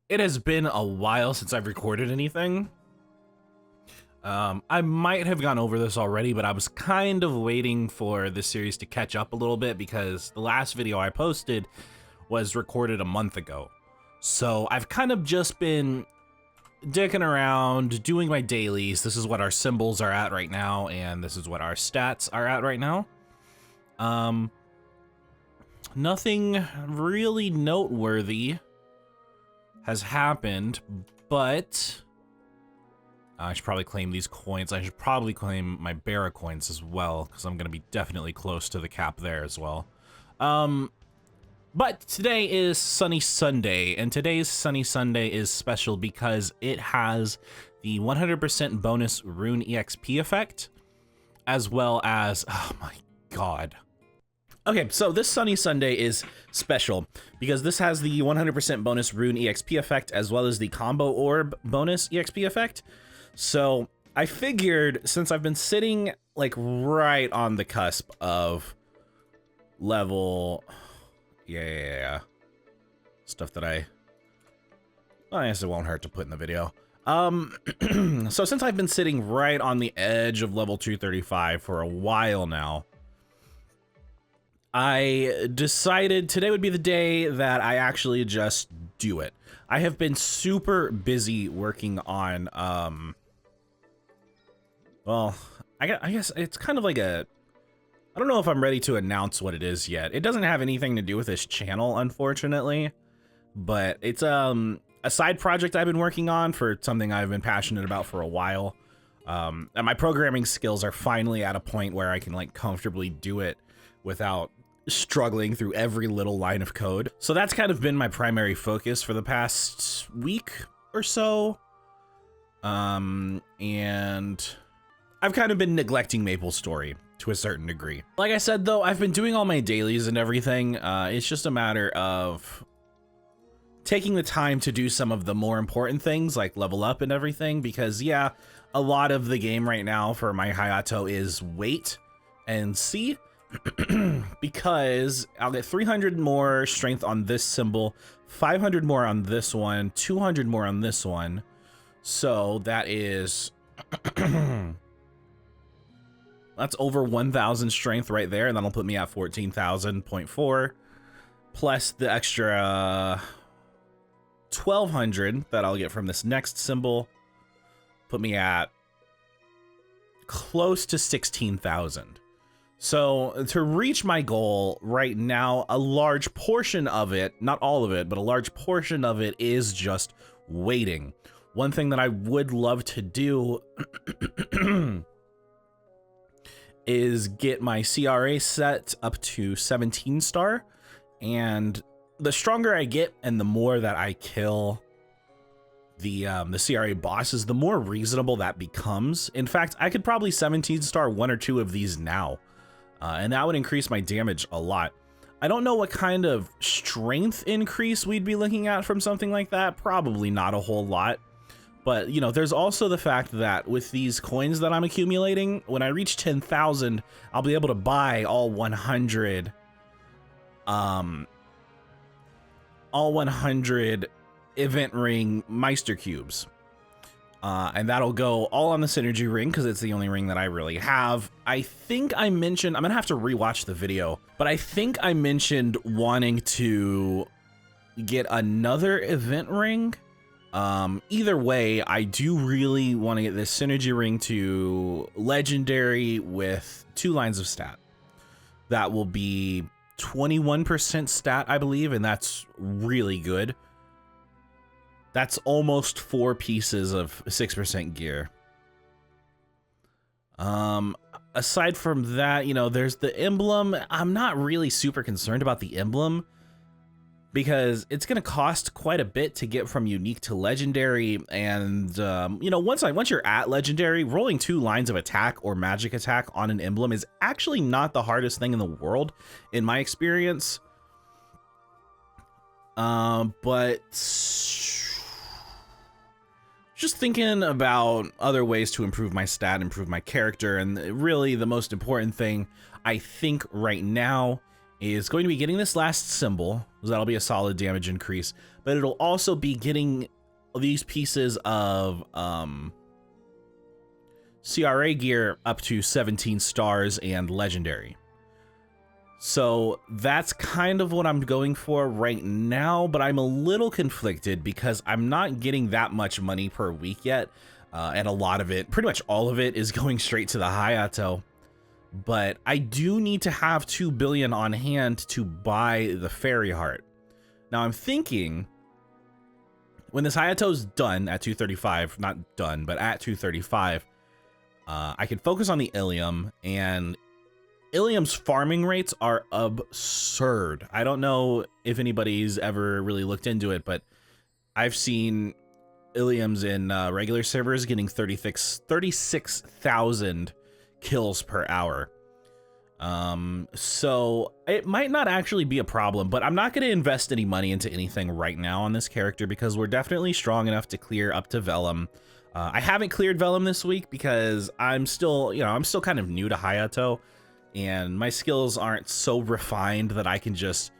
It has been a while since I've recorded anything. I might have gone over this already, but I was kind of waiting for this series to catch up a little bit because the last video I posted was recorded a month ago. So I've kind of just been dicking around, doing my dailies. This is what our symbols are at right now, and this is what our stats are at right now. Nothing really noteworthy has happened, but I should probably claim these coins. I should probably claim my Barra coins as well, because I'm going to be definitely close to the cap there as well. But today is Sunny Sunday, and today's Sunny Sunday is special because it has the 100% bonus rune EXP effect, as well as, oh my god. Okay, so this Sunny Sunday is special because this has the 100% bonus rune EXP effect, as well as the combo orb bonus EXP effect. So I figured, since I've been sitting like right on the cusp of level, stuff that well, I guess it won't hurt to put in the video. So since I've been sitting right on the edge of level 235 for a while now, I decided today would be the day that I actually just do it. I have been super busy working on, well, I guess it's kind of like I don't know if I'm ready to announce what it is yet. It doesn't have anything to do with this channel, unfortunately, but it's a side project I've been working on for something I've been passionate about for a while. And my programming skills are finally at a point where I can like comfortably do it without struggling through every little line of code. So that's kind of been my primary focus for the past week or so. And I've kind of been neglecting MapleStory to a certain degree. Like I said, though, I've been doing all my dailies and everything. It's just a matter of taking the time to do some of the more important things like level up and everything, because yeah, a lot of the game right now for my Hayato is wait and see. Because I'll get 300 more strength on this symbol, 500 more on this one, 200 more on this one. So that is that's over 1,000 strength right there, and that'll put me at 14,000.4 plus the extra 1,200 that I'll get from this next symbol, put me at close to 16,000. So to reach my goal right now, a large portion of it, not all of it, but a large portion of it is just waiting. One thing that I would love to do is get my CRA set up to 17 star. And the stronger I get and the more that I kill the CRA bosses, the more reasonable that becomes. In fact, I could probably 17 star one or two of these now. And that would increase my damage a lot. I don't know what kind of strength increase we'd be looking at from something like that. Probably not a whole lot. But, you know, there's also the fact that with these coins that I'm accumulating, when I reach 10,000, I'll be able to buy all 100 event ring Meister cubes. And that'll go all on the synergy ring because it's the only ring that I really have. I think I mentioned, I'm gonna have to rewatch the video, but I think I mentioned wanting to get another event ring. Either way, I do really want to get this synergy ring to legendary with 2 lines of stat. That will be 21% stat, I believe, and that's really good. That's almost 4 pieces of 6% gear. Aside from that, you know, there's the emblem. I'm not really super concerned about the emblem because it's going to cost quite a bit to get from unique to legendary. And, you know, once you're at legendary, rolling 2 lines of attack or magic attack on an emblem is actually not the hardest thing in the world, in my experience. But just thinking about other ways to improve my stat, improve my character, and really the most important thing I think right now is going to be getting this last symbol, because that'll be a solid damage increase. but it'll also be getting these pieces of CRA gear up to 17 stars and legendary. So that's kind of what I'm going for right now, but I'm a little conflicted because I'm not getting that much money per week yet. And a lot of it, pretty much all of it, is going straight to the Hayato. But I do need to have 2 billion on hand to buy the fairy heart. Now I'm thinking, when this Hayato's done at 235, not done, but at 235, I can focus on the Ilium, and Ilium's farming rates are absurd. I don't know if anybody's ever really looked into it, but I've seen Iliums in regular servers getting 36,000 kills per hour. So it might not actually be a problem, but I'm not going to invest any money into anything right now on this character because we're definitely strong enough to clear up to Vellum. I haven't cleared Vellum this week because I'm still kind of new to Hayato, and my skills aren't so refined that I can just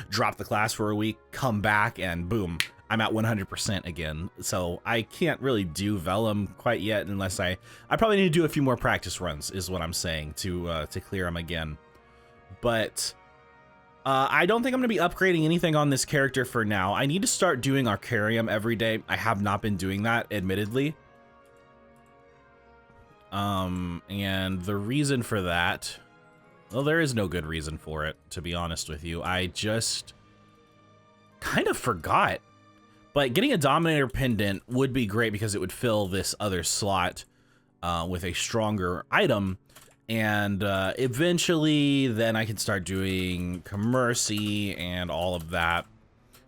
drop the class for a week, come back, and boom, I'm at 100% again. So I can't really do Vellum quite yet unless I probably need to do a few more practice runs, is what I'm saying, to clear him again. But I don't think I'm going to be upgrading anything on this character for now. I need to start doing Arcarium every day. I have not been doing that, admittedly. And the reason for that, well, there is no good reason for it, to be honest with you. I just kind of forgot. But getting a Dominator Pendant would be great because it would fill this other slot with a stronger item. And eventually, then I can start doing Commercy and all of that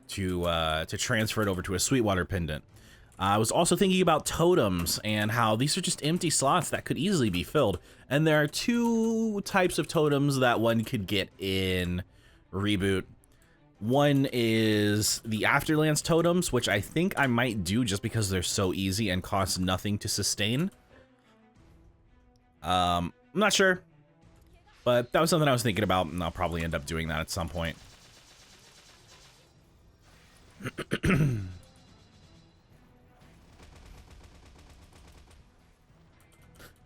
to transfer it over to a Sweetwater Pendant. I was also thinking about Totems and how these are just empty slots that could easily be filled. And there are 2 types of Totems that one could get in Reboot. One is the Afterlands Totems, which I think I might do just because they're so easy and cost nothing to sustain. I'm not sure, but that was something I was thinking about, and I'll probably end up doing that at some point.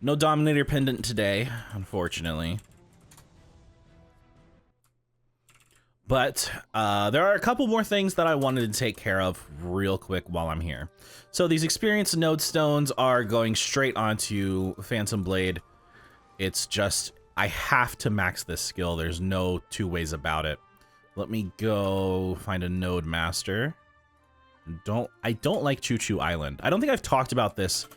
No Dominator Pendant today, unfortunately. But there are a couple more things that I wanted to take care of real quick while I'm here. So these experience node stones are going straight onto Phantom Blade. It's just, I have to max this skill. There's no 2 ways about it. Let me go find a node master. I don't like Choo Choo Island. I don't think I've talked about this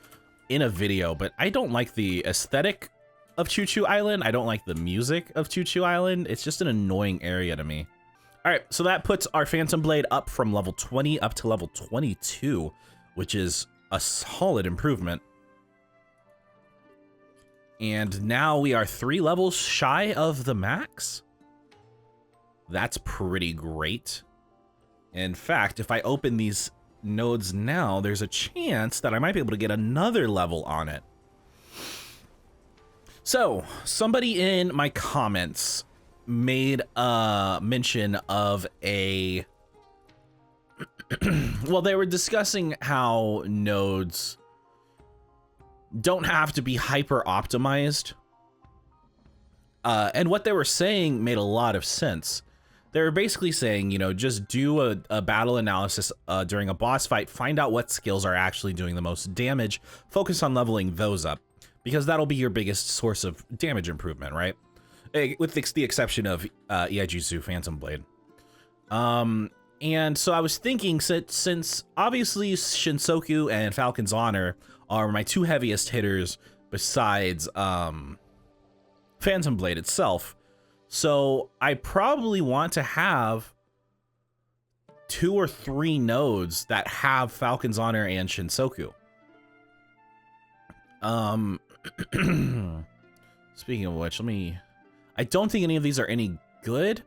in a video, but I don't like the aesthetic of Choo Choo Island. I don't like the music of Choo Choo Island. It's just an annoying area to me. All right, so that puts our Phantom Blade up from level 20 up to level 22, which is a solid improvement. And now we are 3 levels shy of the max. That's pretty great. In fact, if I open these nodes now, there's a chance that I might be able to get another level on it. So, somebody in my comments made a mention of a... well, they were discussing how nodes don't have to be hyper optimized. And what they were saying made a lot of sense. They were basically saying, you know, just do a battle analysis during a boss fight, find out what skills are actually doing the most damage, focus on leveling those up, because that'll be your biggest source of damage improvement, right? With the exception of Iaijuzu Phantom Blade. And so I was thinking, since obviously Shinsoku and Falcon's Honor are my 2 heaviest hitters besides Phantom Blade itself, so I probably want to have 2 or 3 nodes that have Falcon's Honor and Shinsoku. Speaking of which, I don't think any of these are any good.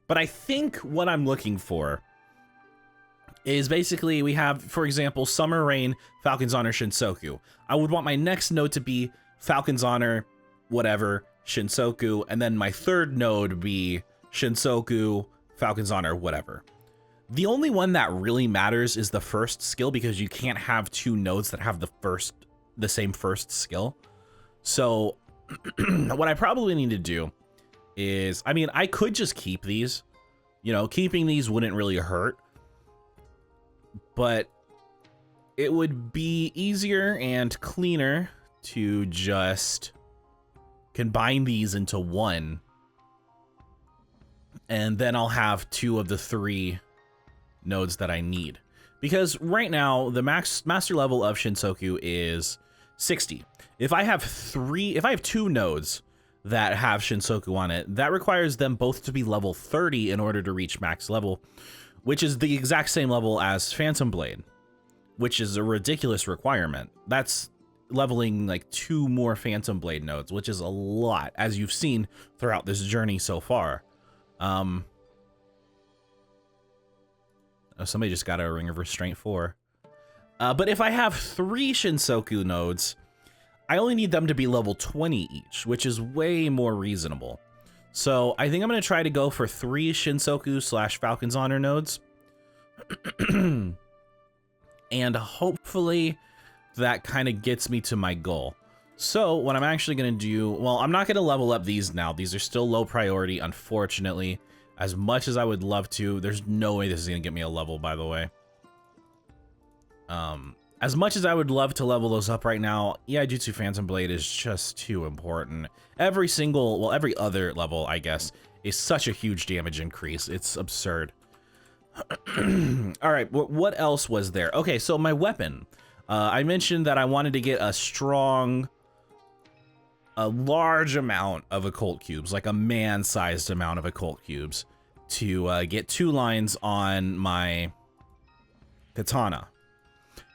But I think what I'm looking for is basically we have, for example, Summer Rain, Falcon's Honor, Shinsoku. I would want my next node to be Falcon's Honor, whatever, Shinsoku, and then my 3rd node be Shinsoku, Falcon's Honor, whatever. The only one that really matters is the first skill, because you can't have two nodes that have the same first skill. So what I probably need to do is, I mean, I could just keep these, you know, keeping these wouldn't really hurt, but it would be easier and cleaner to just combine these into one, and then I'll have two of the three nodes that I need. Because right now the master level of Shinsoku is 60. If I have two nodes that have Shinsoku on it, that requires them both to be level 30 in order to reach max level, which is the exact same level as Phantom Blade, which is a ridiculous requirement. That's leveling like 2 more Phantom Blade nodes, which is a lot, as you've seen throughout this journey so far. Oh, somebody just got a Ring of Restraint 4. But if I have 3 Shinsoku nodes, I only need them to be level 20 each, which is way more reasonable. So I think I'm going to try to go for 3 Shinsoku / Falcon's Honor nodes. And hopefully that kind of gets me to my goal. So what I'm actually going to do, well, I'm not going to level up these now. These are still low priority, unfortunately. As much as I would love to, there's no way this is going to get me a level, by the way. As much as I would love to level those up right now, Iaijutsu Phantom Blade is just too important. Every other level, I guess, is such a huge damage increase. It's absurd. All right, what else was there? Okay, so my weapon. I mentioned that I wanted to get a large amount of occult cubes, like a man-sized amount of occult cubes, to get 2 lines on my katana.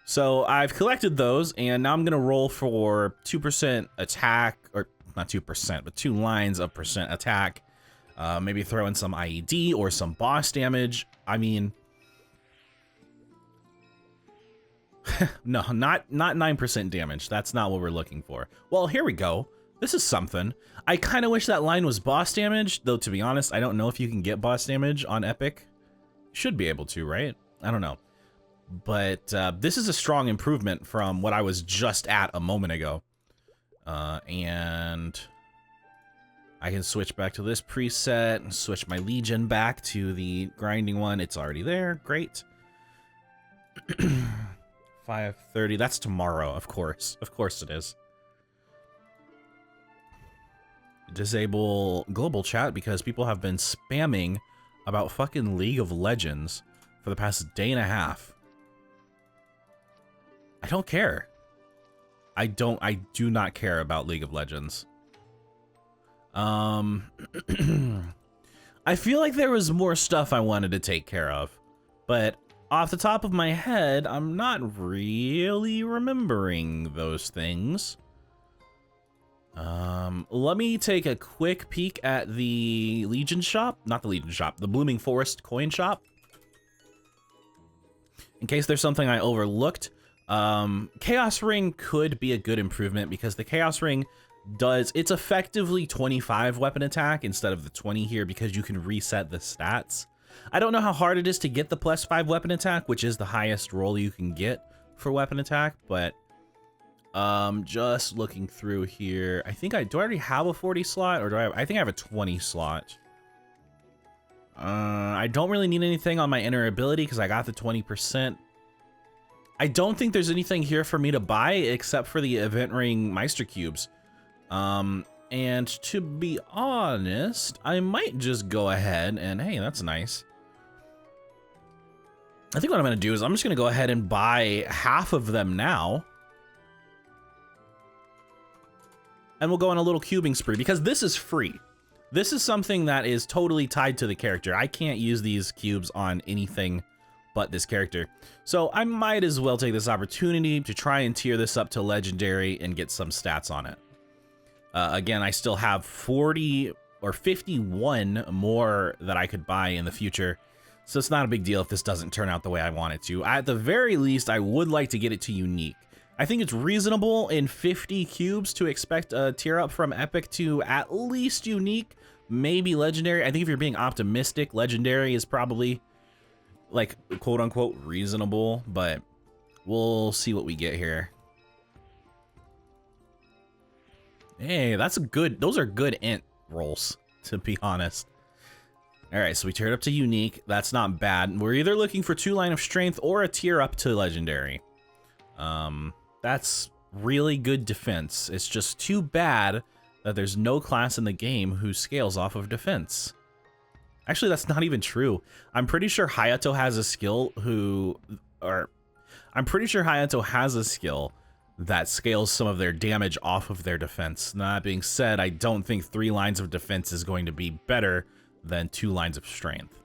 So I've collected those, and now I'm gonna roll for 2% attack, or not 2%, but 2 lines of % attack. Maybe throw in some IED or some boss damage. I mean, no, not 9% damage. That's not what we're looking for. Well, here we go. This is something. I kind of wish that line was boss damage, though, to be honest, I don't know if you can get boss damage on Epic. Should be able to, right? I don't know. But this is a strong improvement from what I was just at a moment ago. And I can switch back to this preset and switch my Legion back to the grinding one. It's already there. Great. 5:30. That's tomorrow, of course. Of course it is. Disable global chat because people have been spamming about fucking League of Legends for the past day and a half. I don't care. I do not care about League of Legends. I feel like there was more stuff I wanted to take care of, but off the top of my head, I'm not really remembering those things. Let me take a quick peek at the Legion shop, not the Legion shop, the Blooming Forest coin shop, in case there's something I overlooked. Chaos Ring could be a good improvement because the Chaos Ring it's effectively 25 weapon attack instead of the 20 here because you can reset the stats. I don't know how hard it is to get the +5 weapon attack, which is the highest roll you can get for weapon attack, but just looking through here, I think do I already have a 40 slot, or I think I have a 20 slot. I don't really need anything on my inner ability because I got the 20%. I don't think there's anything here for me to buy except for the Event Ring Meister Cubes. And to be honest, I might just go ahead and, hey, that's nice. I think what I'm going to do is I'm just going to go ahead and buy half of them now. And we'll go on a little cubing spree because this is free. This is something that is totally tied to the character. I can't use these cubes on anything but this character. So I might as well take this opportunity to try and tier this up to legendary and get some stats on it. Again, I still have 40 or 51 more that I could buy in the future. So it's not a big deal if this doesn't turn out the way I want it to. At the very least, I would like to get it to unique. I think it's reasonable in 50 cubes to expect a tier up from Epic to at least unique, maybe legendary. I think if you're being optimistic, legendary is probably like quote unquote reasonable, but we'll see what we get here. Hey, that's a good, those are good int rolls, to be honest. All right, so we tiered up to unique. That's not bad. We're either looking for 2 line of strength or a tier up to legendary. That's really good defense. It's just too bad that there's no class in the game who scales off of defense. Actually, that's not even true. I'm pretty sure Hayato has a skill that scales some of their damage off of their defense. That being said, I don't think 3 lines of defense is going to be better than 2 lines of strength.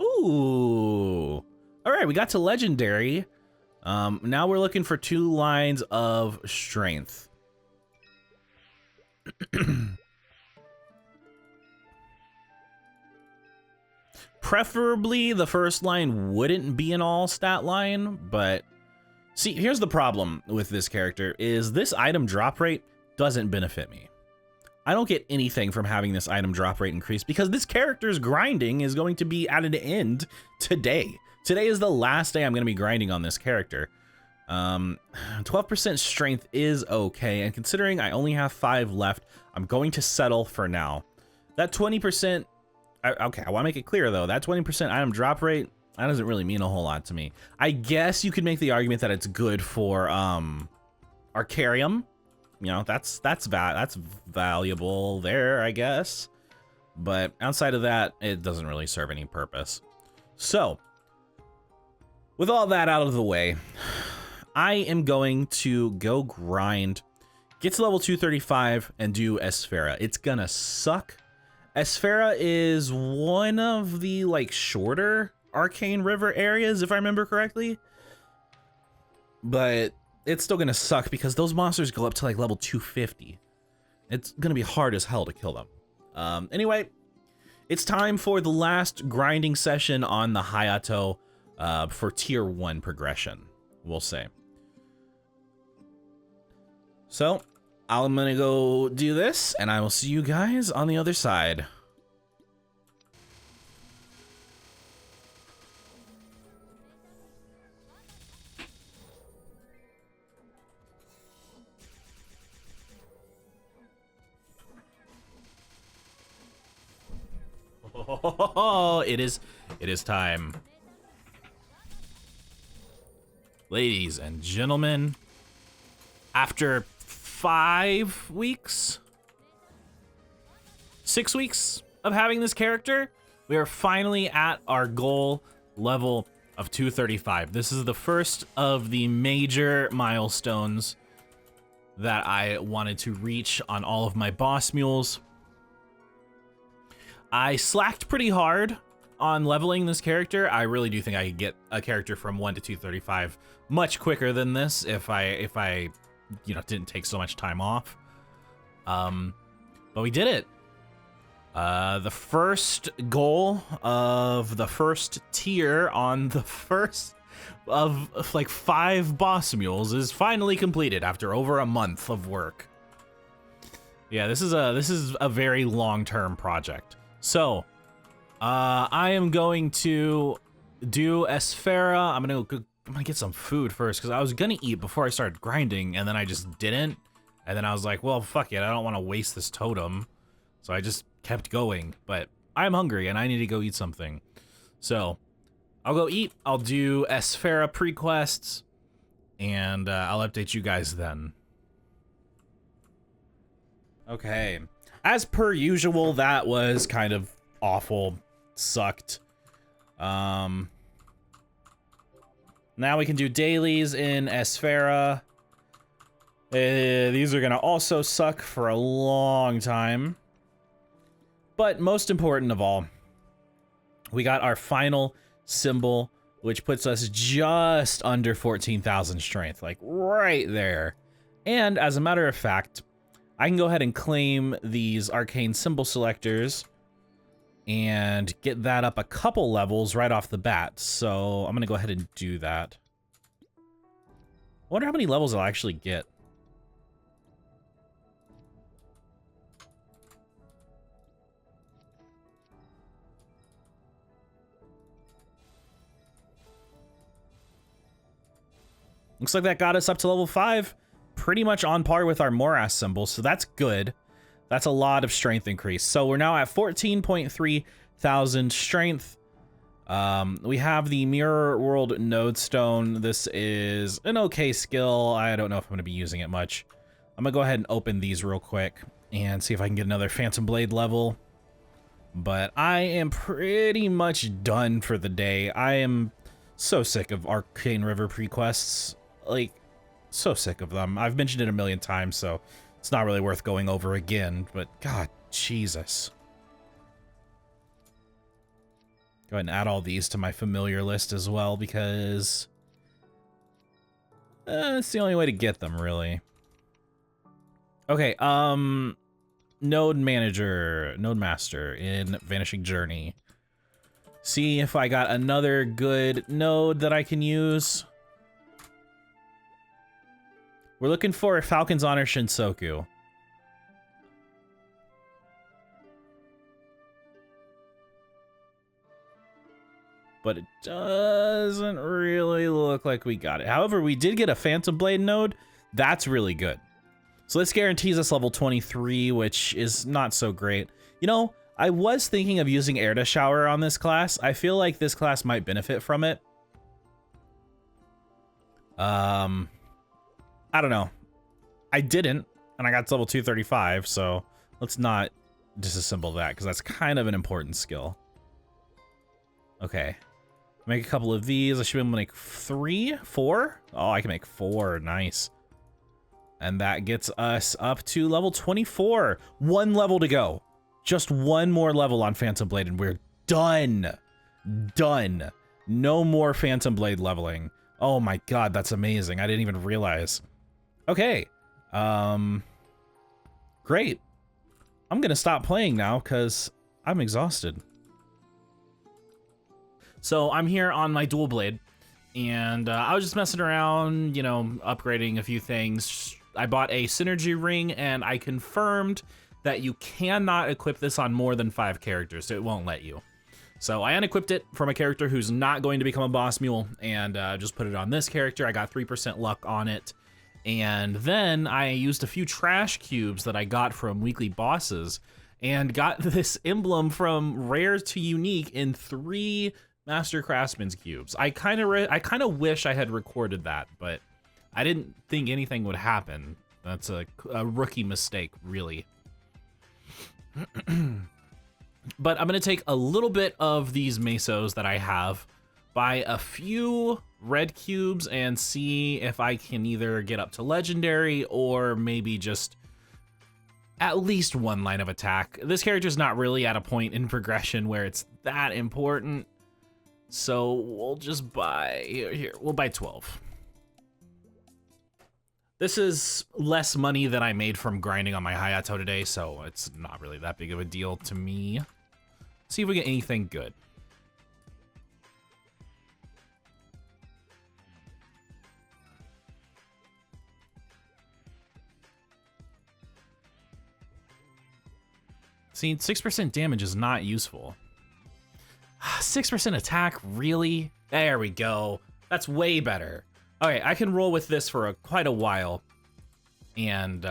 Ooh. All right, we got to legendary. Now we're looking for 2 lines of strength. Preferably the first line wouldn't be an all stat line, but see, here's the problem with this character is this item drop rate doesn't benefit me. I don't get anything from having this item drop rate increase because this character's grinding is going to be at an end today. Today is the last day I'm going to be grinding on this character. 12% strength is okay, and considering I only have 5 left, I'm going to settle for now. That 20%, okay, I want to make it clear though, that 20% item drop rate, that doesn't really mean a whole lot to me. I guess you could make the argument that it's good for Arcarium. You know, that's valuable there, I guess. But outside of that, it doesn't really serve any purpose. So, with all that out of the way, I am going to go grind, get to level 235, and do Esfera. It's gonna suck. Esfera is one of the, like, shorter Arcane River areas, if I remember correctly. But it's still gonna suck because those monsters go up to, like, level 250. It's gonna be hard as hell to kill them. Anyway, it's time for the last grinding session on the Hayato for tier 1 progression, we'll say. So, I'm gonna go do this, and I will see you guys on the other side. Oh, it is time. Ladies and gentlemen, after 5 weeks, 6 weeks of having this character, we are finally at our goal level of 235. This is the first of the major milestones that I wanted to reach on all of my boss mules. I slacked pretty hard on leveling this character. I really do think I could get a character from 1 to 235 much quicker than this if I you know, didn't take so much time off. But we did it. The first goal of the first tier on the first of like 5 boss mules is finally completed after over a month of work. Yeah, this is a very long-term project. So, I am going to do Esfera. I'm gonna get some food first because I was gonna eat before I started grinding, and then I just didn't. And then I was like, well, fuck it, I don't want to waste this totem, so I just kept going. But I'm hungry and I need to go eat something, so I'll go eat. I'll do Esfera pre-quests, and I'll update you guys then. Okay. As per usual, that was kind of awful. Sucked. Now we can do dailies in Esfera. These are gonna also suck for a long time. But most important of all, we got our final symbol, which puts us just under 14,000 strength, like right there. And as a matter of fact, I can go ahead and claim these arcane symbol selectors and get that up a couple levels right off the bat. So I'm gonna go ahead and do that. I wonder how many levels I'll actually get. Looks like that got us up to level 5, pretty much on par with our Morass symbol, so that's good. That's a lot of strength increase. So we're now at 14.3 thousand strength. We have the Mirror World Nodestone. This is an okay skill. I don't know if I'm going to be using it much. I'm going to go ahead and open these real quick and see if I can get another Phantom Blade level. But I am pretty much done for the day. I am so sick of Arcane River prequests. Like, so sick of them. I've mentioned it a million times, so it's not really worth going over again. But God, Jesus. Go ahead and add all these to my familiar list as well, because it's the only way to get them, really. Okay, Node Manager, Node Master in Vanishing Journey. See if I got another good node that I can use. We're looking for Falcon's Honor Shinsoku. But it doesn't really look like we got it. However, we did get a Phantom Blade node. That's really good. So this guarantees us level 23, which is not so great. You know, I was thinking of using Air to Shower on this class. I feel like this class might benefit from it. I don't know. I didn't, and I got to level 235, so let's not disassemble that, because that's kind of an important skill. Okay. Make a couple of these. I should be able to make 3? 4? Oh, I can make 4. Nice. And that gets us up to level 24. 1 level to go. Just 1 more level on Phantom Blade, and we're done. Done. No more Phantom Blade leveling. Oh my god, that's amazing. I didn't even realize. Okay. Great. I'm gonna stop playing now, because I'm exhausted. So I'm here on my dual blade, and I was just messing around, you know, upgrading a few things. I bought a synergy ring, and I confirmed that you cannot equip this on more than 5 characters, so it won't let you. So I unequipped it from a character who's not going to become a boss mule, and just put it on this character. I got 3% luck on it. And then I used a few trash cubes that I got from weekly bosses, and got this emblem from rare to unique in 3 Master Craftsman's cubes. I kind of wish I had recorded that, but I didn't think anything would happen. That's a rookie mistake, really. But I'm gonna take a little bit of these mesos that I have, buy a few red cubes, and see if I can either get up to legendary or maybe just at least 1 line of attack. This character's not really at a point in progression where it's that important. So we'll just buy, here, we'll buy 12. This is less money than I made from grinding on my Hayato today, so it's not really that big of a deal to me. See if we get anything good. See, 6% damage is not useful. 6% attack, really? There we go. That's way better. Okay, I can roll with this for quite a while. And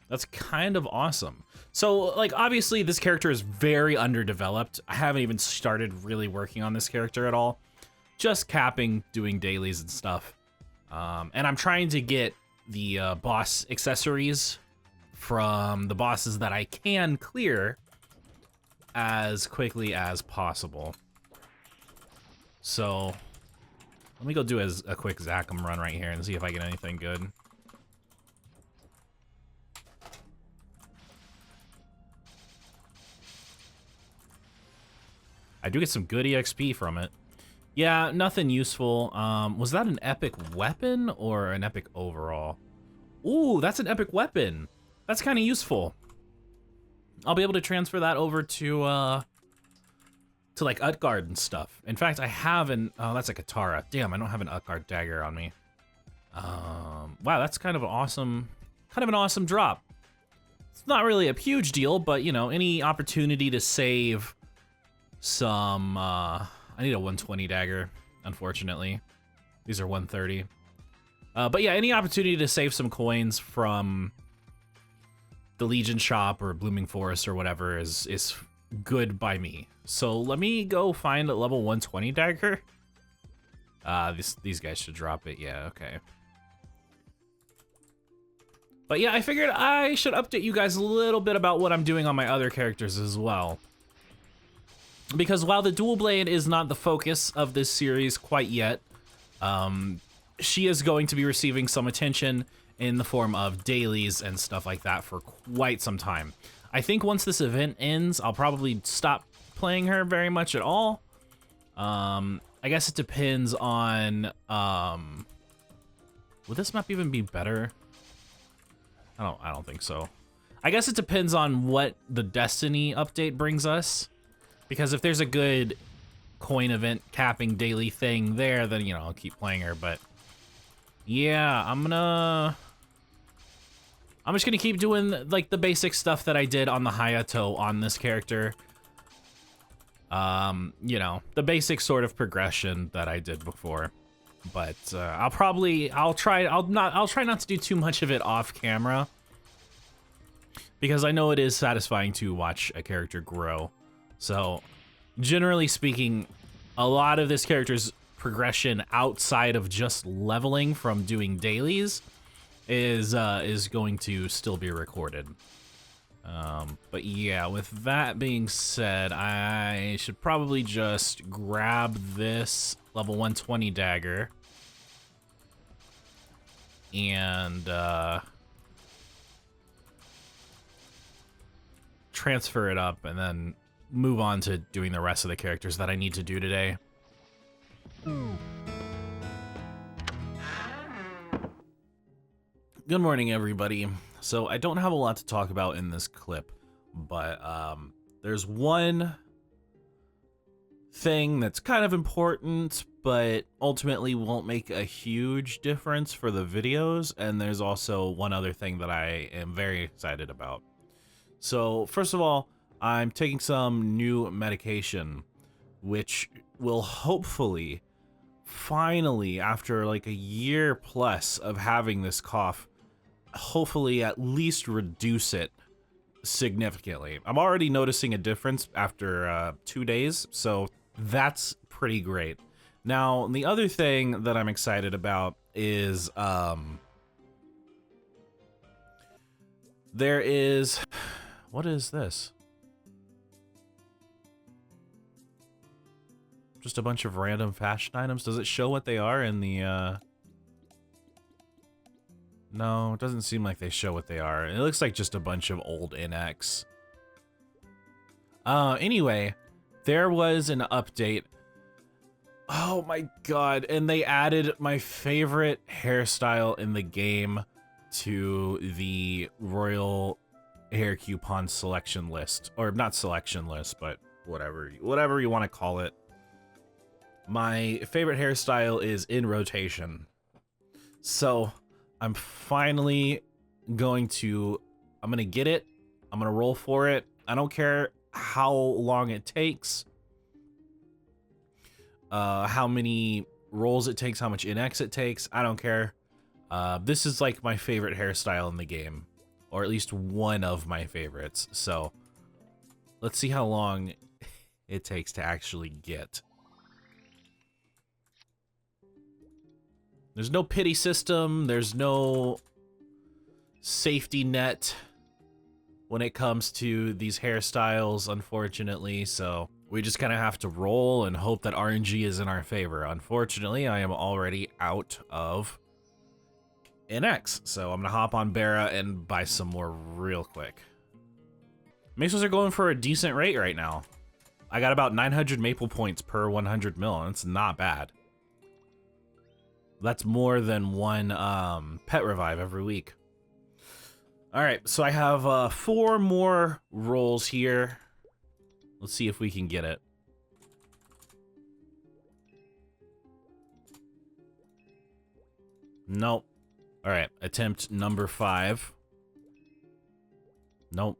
that's kind of awesome. So, like, obviously this character is very underdeveloped. I haven't even started really working on this character at all. Just capping, doing dailies and stuff. And I'm trying to get the boss accessories from the bosses that I can clear as quickly as possible. So let me go do a quick Zachem run right here and see if I get anything good. I do get some good EXP from it. Yeah, nothing useful. Was that an epic weapon or an epic overall? Ooh, that's an epic weapon. That's kind of useful. I'll be able to transfer that over to like Utgard and stuff. In fact, I have an, oh, that's a Katara. Damn, I don't have an Utgard dagger on me. Wow, that's kind of an awesome drop. It's not really a huge deal, but you know, any opportunity to save some, I need a 120 dagger, unfortunately. These are 130. But yeah, any opportunity to save some coins from the Legion shop or Blooming Forest or whatever is good by me. So let me go find a level 120 dagger. These guys should drop it. Yeah, okay. But yeah, I figured I should update you guys a little bit about what I'm doing on my other characters as well. Because while the dual blade is not the focus of this series quite yet, she is going to be receiving some attention in the form of dailies and stuff like that for quite some time. I think once this event ends, I'll probably stop playing her very much at all. I guess it depends on, would this map even be better? I don't think so. I guess it depends on what the Destiny update brings us. Because if there's a good coin event capping daily thing there, then, you know, I'll keep playing her. But yeah, I'm just gonna keep doing like the basic stuff that I did on the Hayato on this character. You know, the basic sort of progression that I did before. But I'll try not to do too much of it off camera, because I know it is satisfying to watch a character grow. So generally speaking, a lot of this character's progression outside of just leveling from doing dailies is going to still be recorded. But yeah, with that being said, I should probably just grab this level 120 dagger and transfer it up and then move on to doing the rest of the characters that I need to do today. Good morning, everybody. So I don't have a lot to talk about in this clip, but there's one thing that's kind of important, but ultimately won't make a huge difference for the videos, and there's also one other thing that I am very excited about. So first of all, I'm taking some new medication, which will hopefully, finally, after like a year plus of having this cough, hopefully at least reduce it significantly. I'm already noticing a difference after 2 days, so that's pretty great. Now, the other thing that I'm excited about is there is... What is this? Just a bunch of random fashion items. Does it show what they are in the... No, it doesn't seem like they show what they are. It looks like just a bunch of old NX. Anyway, there was an update. Oh my god, and they added my favorite hairstyle in the game to the Royal Hair Coupon selection list. Or not selection list, but whatever you want to call it. My favorite hairstyle is in rotation. So I'm finally going to get it. I'm gonna roll for it. I don't care how long it takes, how many rolls it takes, how much NX it takes. I don't care. This is like my favorite hairstyle in the game, or at least one of my favorites. So let's see how long it takes to actually get. There's no pity system, there's no safety net when it comes to these hairstyles, unfortunately, so we just kind of have to roll and hope that RNG is in our favor. Unfortunately, I am already out of NX, so I'm gonna hop on Bara and buy some more real quick. Mesos are going for a decent rate right now. I got about 900 maple points per 100 mil, and it's not bad. That's more than one pet revive every week. All right, so I have 4 more rolls here. Let's see if we can get it. Nope. All right, attempt number 5. Nope.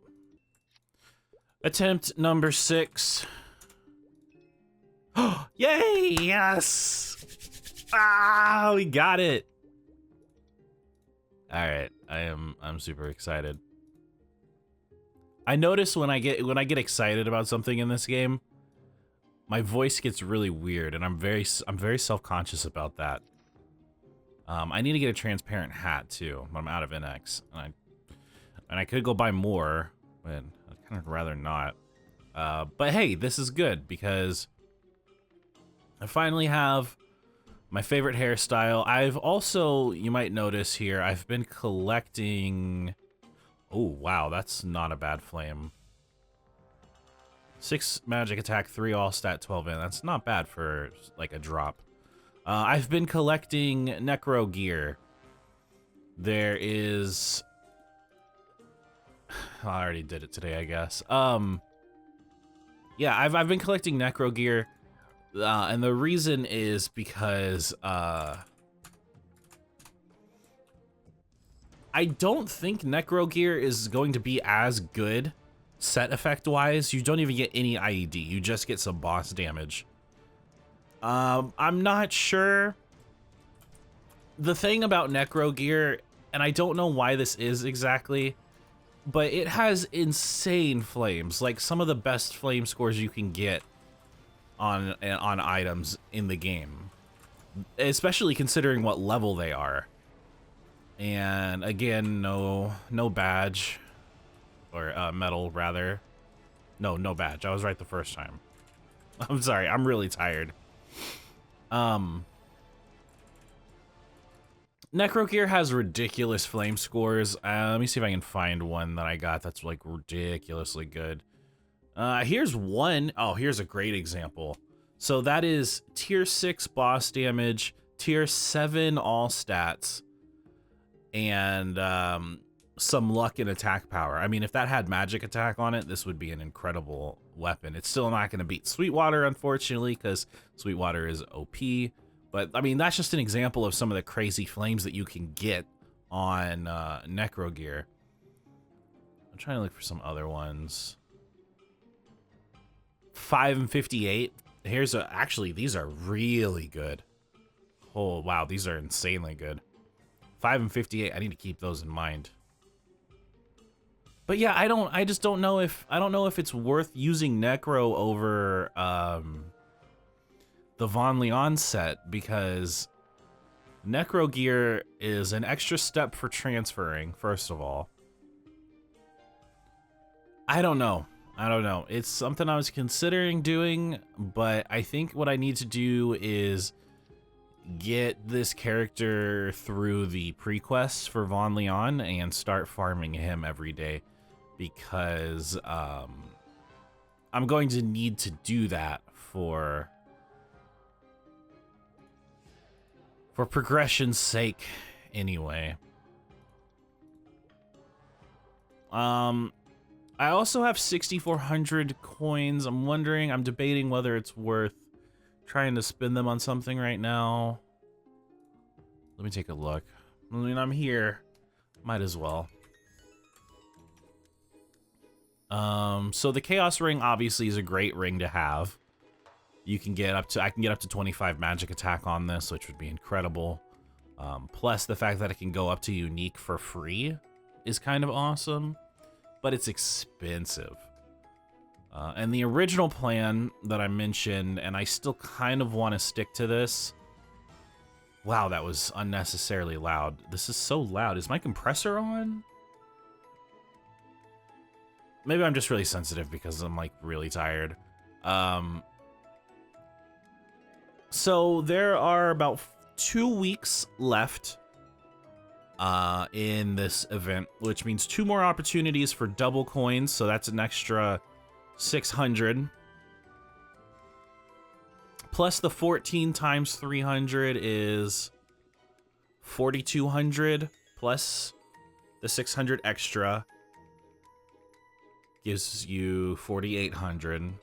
Attempt number 6. Yay! Yes! Ah, we got it. All right, I'm super excited. I notice when I get excited about something in this game, my voice gets really weird, and I'm very self-conscious about that. I need to get a transparent hat too, but I'm out of NX, and I could go buy more, but I'd kind of rather not. But hey, this is good because I finally have my favorite hairstyle. I've also, you might notice here, I've been collecting. Oh wow, that's not a bad flame. 6 magic attack, 3 all stat, 12 in. That's not bad for like a drop. I've been collecting necro gear. There is, I already did it today, I guess. Yeah, I've been collecting necro gear, and the reason is because I don't think necro gear is going to be as good set effect wise. You don't even get any IED. You just get some boss damage. I'm not sure. The thing about necro gear, and I don't know why this is exactly, but it has insane flames, like some of the best flame scores you can get on items in the game, especially considering what level they are. And again, no badge, or medal rather. No badge. I was right the first time. I'm sorry. I'm really tired. Necro Gear has ridiculous flame scores. Let me see if I can find one that I got that's like ridiculously good. Here's one. Oh, here's a great example. So that is tier 6 boss damage, tier 7 all stats, and some luck and attack power. I mean, if that had magic attack on it, this would be an incredible weapon. It's still not going to beat Sweetwater, unfortunately, because Sweetwater is OP. But, I mean, that's just an example of some of the crazy flames that you can get on Necro Gear. I'm trying to look for some other ones. 5 and 58. Here's a... Actually, these are really good. Oh, wow, these are insanely good. 5 and 58. I need to keep those in mind. But yeah, I just don't know if it's worth using Necro over the Von Leon set, because Necro Gear is an extra step for transferring, first of all. I don't know. It's something I was considering doing, but I think what I need to do is get this character through the pre-quests for Von Leon and start farming him every day, because I'm going to need to do that for progression's sake anyway. I also have 6,400 coins. I'm debating whether it's worth trying to spend them on something right now. Let me take a look. I mean, I'm here. Might as well. So the Chaos Ring obviously is a great ring to have. You can get up to, I can get up to 25 magic attack on this, which would be incredible. Plus the fact that it can go up to unique for free is kind of awesome, but it's expensive. And the original plan that I mentioned, and I still kind of want to stick to this. Wow, that was unnecessarily loud. This is so loud. Is my compressor on? Maybe I'm just really sensitive because I'm like really tired. So there are about 2 weeks left in this event, which means 2 more opportunities for double coins. So that's an extra 600. Plus the 14 times 300 is 4,200, plus the 600 extra gives you 4,800.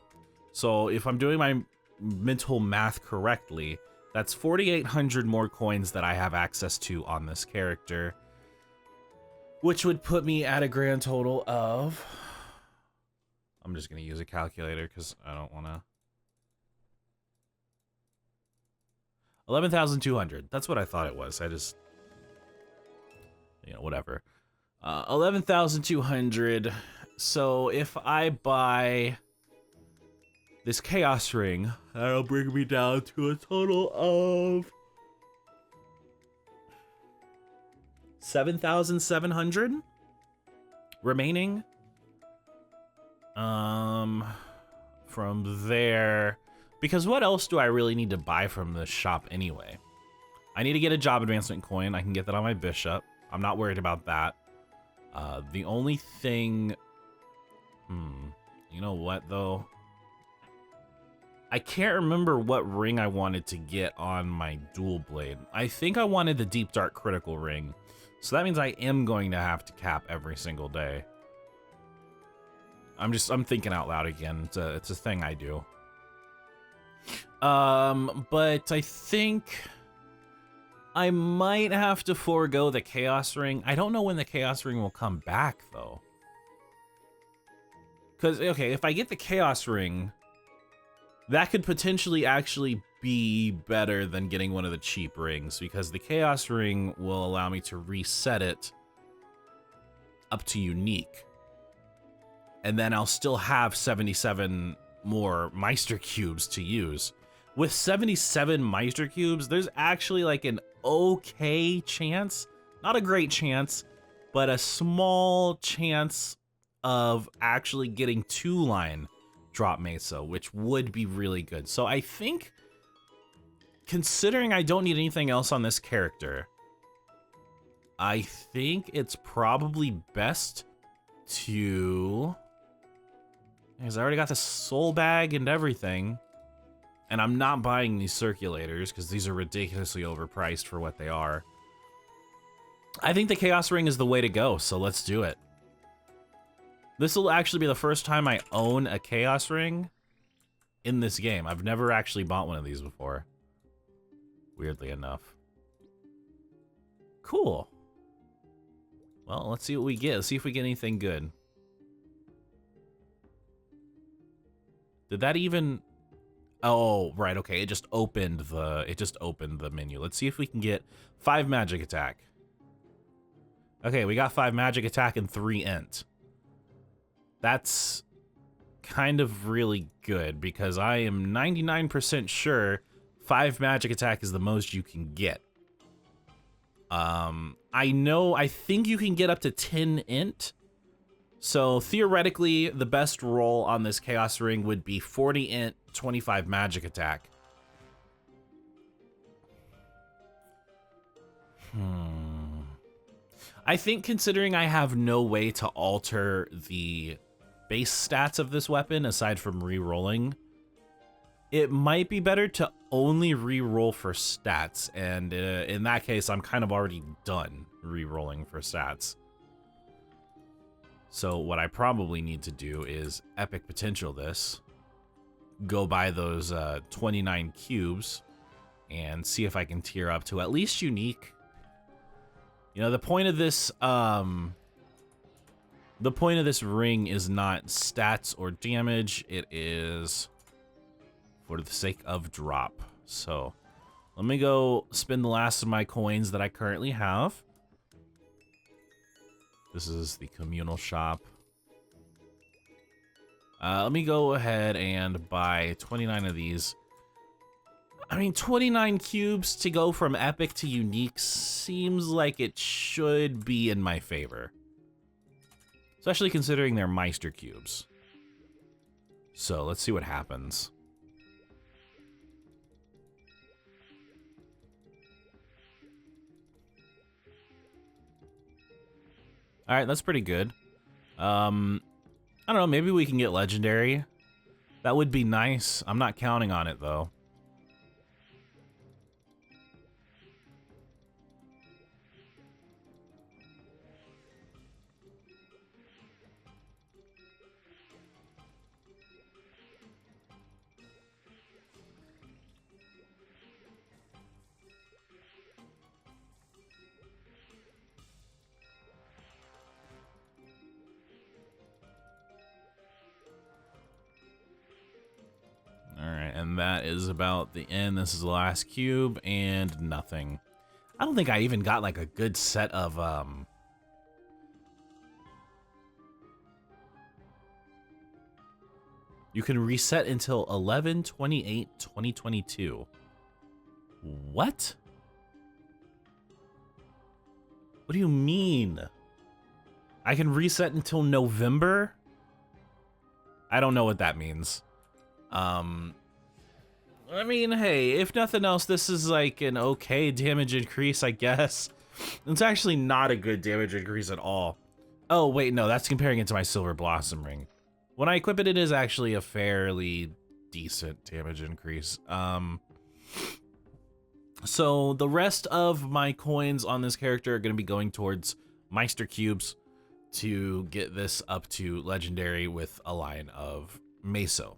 So if I'm doing my mental math correctly, that's 4,800 more coins that I have access to on this character, which would put me at a grand total of, I'm just going to use a calculator because I don't want to. 11,200. That's what I thought it was. I just, whatever. 11,200. So if I buy this Chaos Ring, that'll bring me down to a total of 7,700 remaining. From there, because what else do I really need to buy from this shop anyway? I need to get a job advancement coin. I can get that on my bishop. I'm not worried about that. The only thing, you know what though? I can't remember what ring I wanted to get on my dual blade. I think I wanted the Deep Dark Critical Ring. So that means I am going to have to cap every single day. I'm thinking out loud again. It's a thing I do. But I think I might have to forego the Chaos Ring. I don't know when the Chaos Ring will come back though. Cause okay, if I get the Chaos Ring, that could potentially actually be better than getting one of the cheap rings, because the Chaos Ring will allow me to reset it up to unique. And then I'll still have 77 more Meister Cubes to use. With 77 Meister Cubes, there's actually like an okay chance, not a great chance, but a small chance of actually getting 2-line drop Mesa, which would be really good. So I think, considering I don't need anything else on this character, I think it's probably best to... because I already got the soul bag and everything, and I'm not buying these circulators because these are ridiculously overpriced for what they are. I think the Chaos Ring is the way to go, so let's do it. This will actually be the first time I own a Chaos Ring in this game. I've never actually bought one of these before, weirdly enough. Cool. Well, let's see what we get. Let's see if we get anything good. Did that even... oh, right, okay. It just opened the menu. Let's see if we can get 5 magic attack. Okay, we got 5 magic attack and 3 int. That's kind of really good because I am 99% sure 5 magic attack is the most you can get. I think you can get up to 10 int. So theoretically, the best roll on this Chaos Ring would be 40 int, 25 magic attack. I think considering I have no way to alter the base stats of this weapon aside from re-rolling, it might be better to only re-roll for stats. And in that case, I'm kind of already done re-rolling for stats. So what I probably need to do is epic potential this, go buy those 29 cubes, and see if I can tier up to at least unique. You know, the point of this ring is not stats or damage. It is for the sake of drop. So let me go spend the last of my coins that I currently have. This is the communal shop. Let me go ahead and buy 29 of these. I mean, 29 cubes to go from epic to unique seems like it should be in my favor. Especially considering they're Meister cubes. So let's see what happens. All right, that's pretty good. I don't know, maybe we can get legendary. That would be nice. I'm not counting on it though. And that is about the end. This is the last cube and nothing. I don't think I even got like a good set of you can reset until 11/28/2022. What? What do you mean? I can reset until November? I don't know what that means. I mean, hey, if nothing else, this is like an okay damage increase, I guess. It's actually not a good damage increase at all. Oh, wait, no, that's comparing it to my Silver Blossom Ring. When I equip it, it is actually a fairly decent damage increase. So the rest of my coins on this character are going to be going towards Meister Cubes to get this up to Legendary with a line of Meso.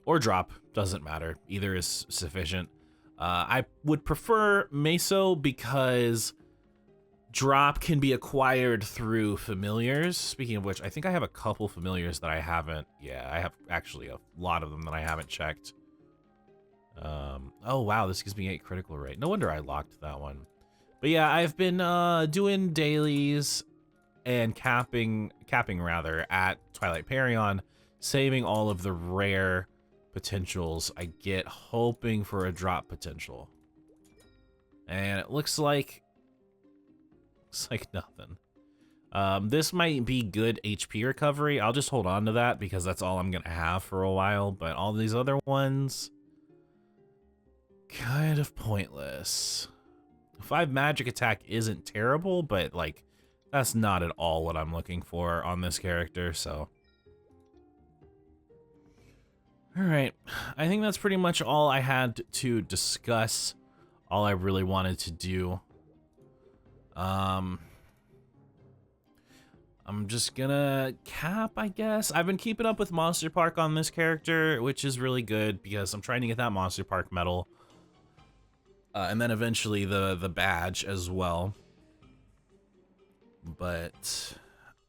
Or drop, doesn't matter. Either is sufficient. I would prefer Meso because drop can be acquired through familiars. Speaking of which, I think I have a couple familiars that I haven't. Yeah, I have actually a lot of them that I haven't checked. Oh wow, this gives me 8 critical rate. No wonder I locked that one. But yeah, I've been doing dailies and capping rather at Twilight Perion, saving all of the rare potentials I get, hoping for a drop potential. And it looks like nothing. This might be good HP recovery. I'll just hold on to that because that's all I'm gonna have for a while, but all these other ones, kind of pointless. 5 magic attack isn't terrible, but like that's not at all what I'm looking for on this character, so. All right, I think that's pretty much all I had to discuss, all I really wanted to do. I'm just gonna cap, I guess. I've been keeping up with Monster Park on this character, which is really good because I'm trying to get that Monster Park medal. And then eventually the badge as well. But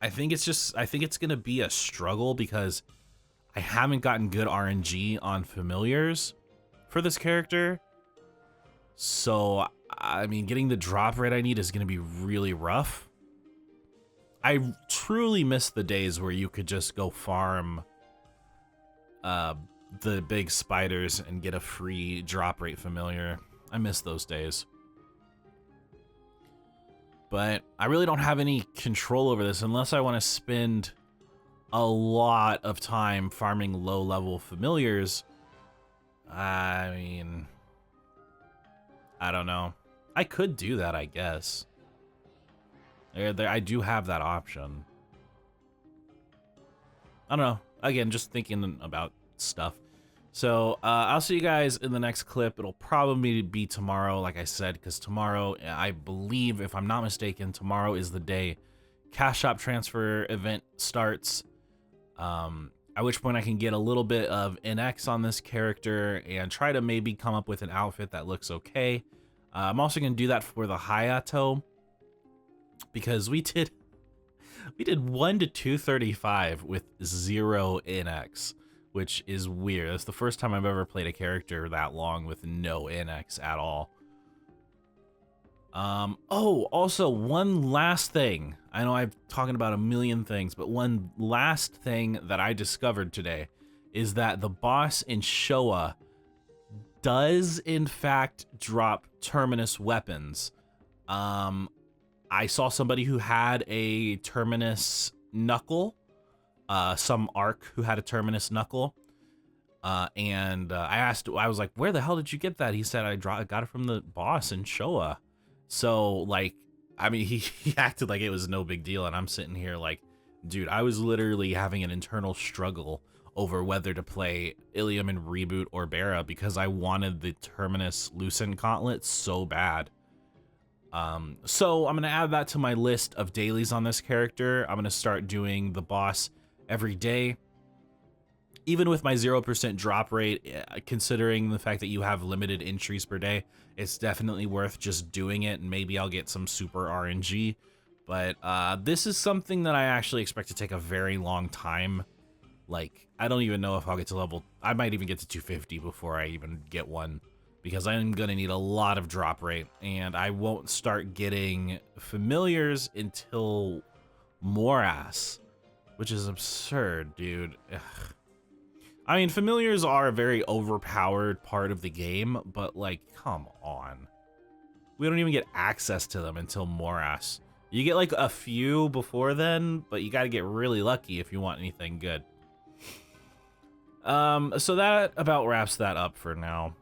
I think it's gonna be a struggle because I haven't gotten good RNG on familiars for this character. So, I mean, getting the drop rate I need is gonna be really rough. I truly miss the days where you could just go farm the big spiders and get a free drop rate familiar. I miss those days. But I really don't have any control over this unless I want to spend a lot of time farming low-level familiars. I mean, I don't know. I could do that, I guess. I do have that option. I don't know. Again, just thinking about stuff. So I'll see you guys in the next clip. It'll probably be tomorrow, like I said, because tomorrow, I believe, if I'm not mistaken, tomorrow is the day Cash Shop Transfer event starts. At which point I can get a little bit of NX on this character and try to maybe come up with an outfit that looks okay. I'm also going to do that for the Hayato because we did 1 to 235 with 0 NX. Which is weird. That's the first time I've ever played a character that long with no NX at all. Oh, also one last thing. I know I'm talking about a million things, but one last thing that I discovered today is that the boss in Showa does in fact drop Terminus weapons. I saw somebody who had a Terminus knuckle. Some Arc who had a Terminus knuckle, and I was like, where the hell did you get that? He said, I got it from the boss in Showa. So, like, I mean, he acted like it was no big deal, and I'm sitting here like, dude, I was literally having an internal struggle over whether to play Ilium in Reboot or Bara because I wanted the Terminus Lucent Gauntlet so bad. So I'm going to add that to my list of dailies on this character. I'm going to start doing the boss every day, even with my 0% drop rate. Considering the fact that you have limited entries per day, it's definitely worth just doing it, and maybe I'll get some super RNG. But this is something that I actually expect to take a very long time Like, I don't even know if I'll get to level... I might even get to 250 before I even get one, because I'm going to need a lot of drop rate, and I won't start getting familiars until Morass, which is absurd, dude. Ugh. I mean, familiars are a very overpowered part of the game, but, like, come on. We don't even get access to them until Morass. You get, like, a few before then, but you got to get really lucky if you want anything good. So that about wraps that up for now.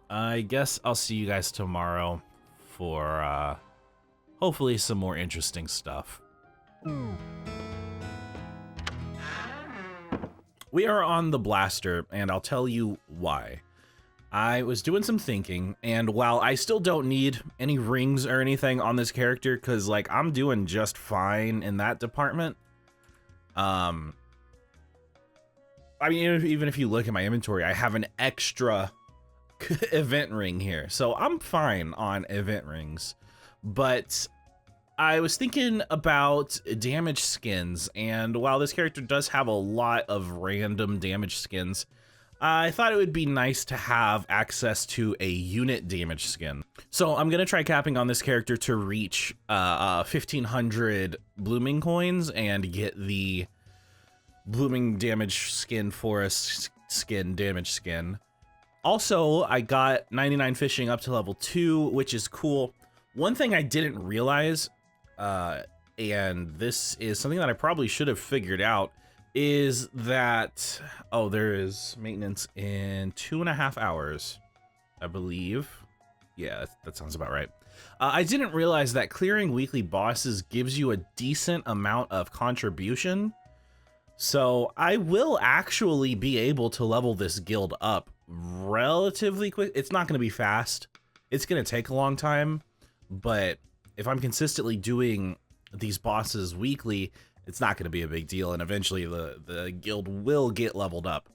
I guess I'll see you guys tomorrow for, hopefully some more interesting stuff. We are on the blaster, and I'll tell you why. I was doing some thinking, and while I still don't need any rings or anything on this character, because, like, I'm doing just fine in that department, I mean, even if you look at my inventory, I have an extra event ring here. So I'm fine on event rings. But I was thinking about damage skins. And while this character does have a lot of random damage skins, I thought it would be nice to have access to a unit damage skin. So I'm going to try capping on this character to reach 1,500 blooming coins and get the blooming damage skin, forest skin, damage skin. Also, I got 99 fishing up to level 2, which is cool. One thing I didn't realize, and this is something that I probably should have figured out, is that, oh, there is maintenance in 2.5 hours, I believe. Yeah, that sounds about right. I didn't realize that clearing weekly bosses gives you a decent amount of contribution. So I will actually be able to level this guild up relatively quick. It's not going to be fast. It's going to take a long time. But if I'm consistently doing these bosses weekly, it's not going to be a big deal. And eventually the guild will get leveled up.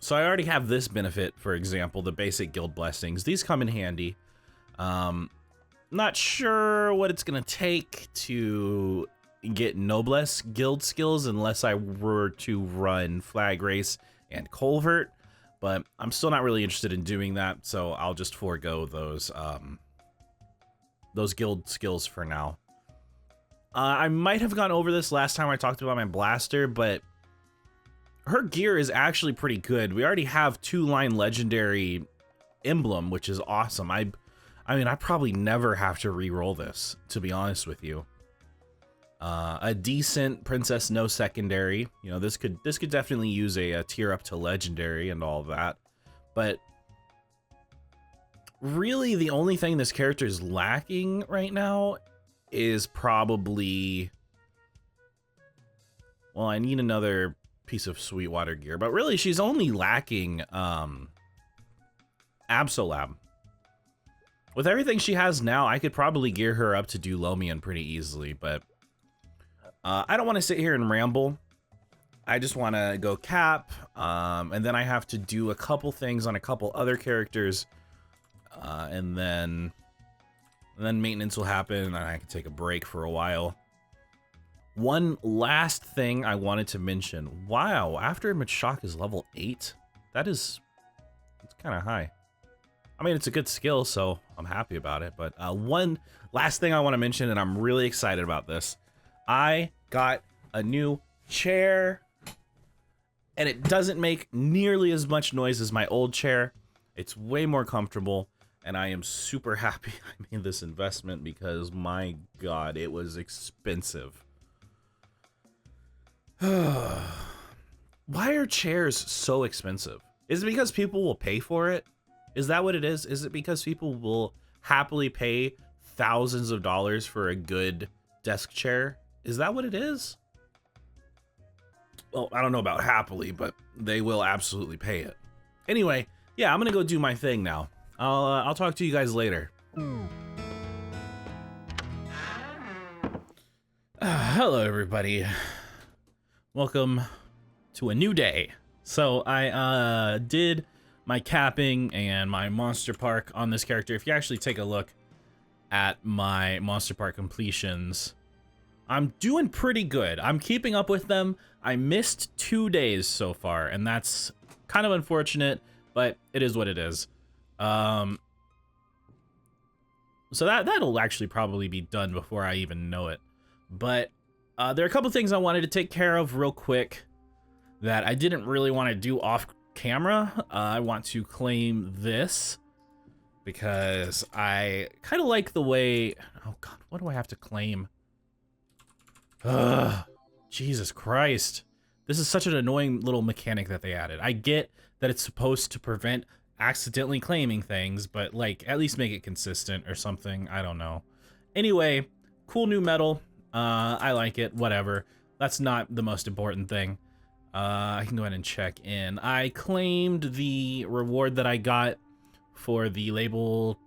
So I already have this benefit, for example, the basic guild blessings. These come in handy. Not sure what it's going to take to get Noblesse guild skills unless I were to run Flag Race and Culvert, but I'm still not really interested in doing that, so I'll just forego those guild skills for now. I might have gone over this last time I talked about my blaster, but her gear is actually pretty good. We already have 2-line legendary emblem, which is awesome. I mean, I probably never have to re-roll this, to be honest with you. A decent Princess No Secondary. You know, this could definitely use a tier up to Legendary and all of that. But really, the only thing this character is lacking right now is probably... Well, I need another piece of Sweetwater gear. But really, she's only lacking Absolab. With everything she has now, I could probably gear her up to do Lomian pretty easily, but... I don't want to sit here and ramble. I just want to go cap, and then I have to do a couple things on a couple other characters, and then maintenance will happen, and I can take a break for a while. One last thing I wanted to mention. Wow, Afterimage Shock is level 8? It's kind of high. I mean, it's a good skill, so I'm happy about it, but one last thing I want to mention, and I'm really excited about this. I got a new chair, and it doesn't make nearly as much noise as my old chair. It's way more comfortable, and I am super happy I made this investment because, my God, it was expensive. Why are chairs so expensive? Is it because people will pay for it? Is that what it is? Is it because people will happily pay thousands of dollars for a good desk chair? Is that what it is? Well, I don't know about happily, but they will absolutely pay it. Anyway, yeah, I'm gonna go do my thing now. I'll talk to you guys later. Hello, everybody. Welcome to a new day. So I did my capping and my Monster Park on this character. If you actually take a look at my Monster Park completions, I'm doing pretty good. I'm keeping up with them. I missed 2 days so far, and that's kind of unfortunate, but it is what it is. So that'll actually probably be done before I even know it. But there are a couple things I wanted to take care of real quick that I didn't really want to do off camera. I want to claim this because I kind of like the way... Oh god, what do I have to claim? Ugh, Jesus Christ. This is such an annoying little mechanic that they added. I get that it's supposed to prevent accidentally claiming things, but like at least make it consistent or something. I don't know. Anyway, cool new medal. I like it, whatever. That's not the most important thing. I can go ahead and check in. I claimed the reward that I got for the label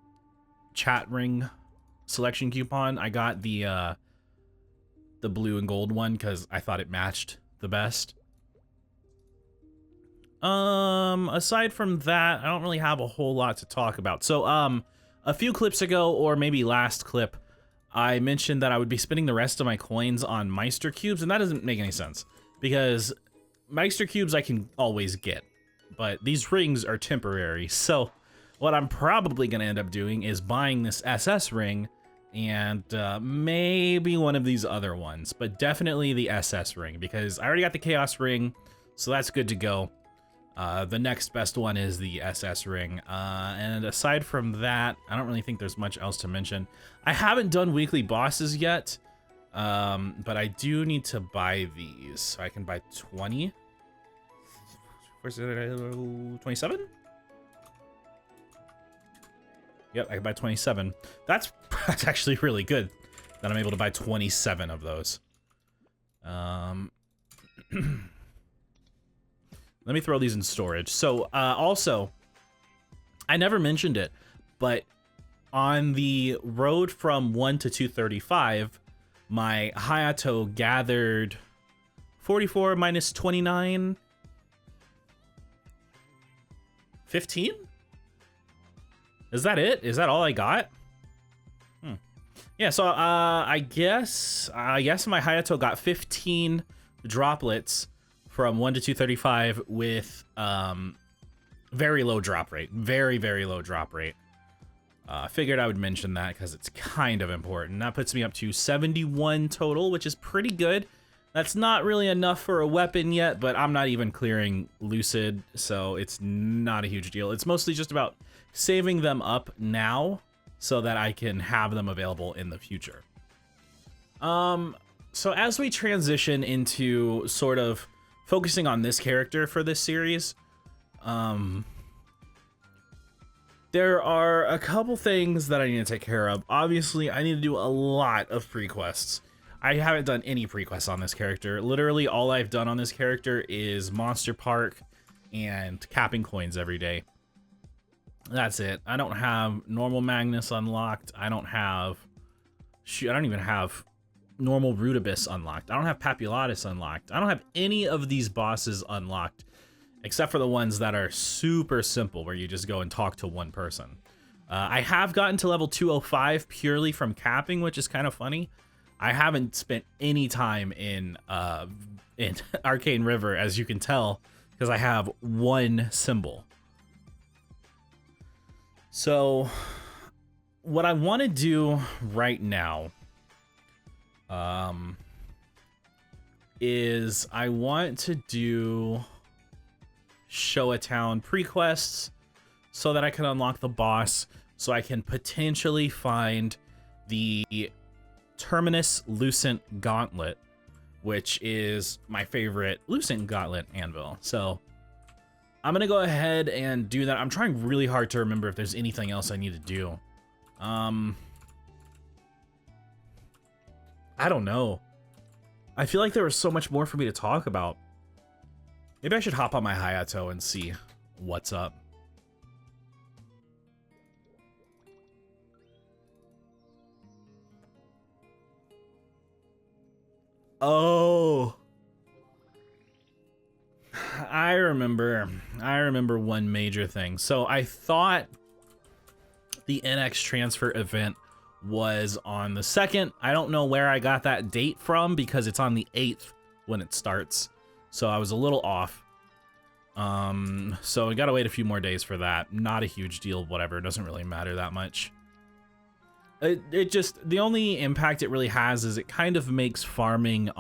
chat ring selection coupon. I got the blue and gold one because I thought it matched the best. Aside from that, I don't really have a whole lot to talk about. So, a few clips ago, or maybe last clip, I mentioned that I would be spending the rest of my coins on Meister cubes, and that doesn't make any sense because Meister cubes I can always get, but these rings are temporary. So what I'm probably going to end up doing is buying this SS ring and maybe one of these other ones, but definitely the SS ring because I already got the Chaos ring, so that's good to go. The next best one is the SS ring. And aside from that, I don't really think there's much else to mention. I haven't done weekly bosses yet, but I do need to buy these. So I can buy 20. Where's it? 27? Yep, I can buy 27. That's actually really good that I'm able to buy 27 of those. Let me throw these in storage. So, also, I never mentioned it, but on the road from 1 to 235, my Hayato gathered 44 minus 29... 15? Is that it? Is that all I got? Yeah, so, I guess my Hayato got 15 droplets from 1 to 235 with very low drop rate. Very, very low drop rate. Figured I would mention that because it's kind of important. That puts me up to 71 total, which is pretty good. That's not really enough for a weapon yet, but I'm not even clearing Lucid, so it's not a huge deal. It's mostly just about saving them up now so that I can have them available in the future. So as we transition into sort of focusing on this character for this series, there are a couple things that I need to take care of. Obviously, I need to do a lot of pre-quests. I haven't done any pre-quests on this character. Literally, all I've done on this character is Monster Park and capping coins every day. That's it. I don't have normal Magnus unlocked. I don't even have normal Rudibus unlocked. I don't have Papulatus unlocked. I don't have any of these bosses unlocked, except for the ones that are super simple, where you just go and talk to one person. I have gotten to level 205 purely from capping, which is kind of funny. I haven't spent any time in Arcane River, as you can tell, because I have one symbol. So, what I want to do right now is I want to do Show a Town pre-quests so that I can unlock the boss, so I can potentially find the Terminus Lucent Gauntlet, which is my favorite Lucent Gauntlet anvil. So I'm gonna go ahead and do that. I'm trying really hard to remember if there's anything else I need to do. I don't know. I feel like there was so much more for me to talk about. Maybe I should hop on my Hayato and see what's up. Oh, I remember one major thing. So I thought the NX transfer event was on the 2nd. I don't know where I got that date from because it's on the 8th when it starts. So I was a little off. So we gotta wait a few more days for that. Not a huge deal, whatever. It doesn't really matter that much. It just, the only impact it really has is it kind of makes farming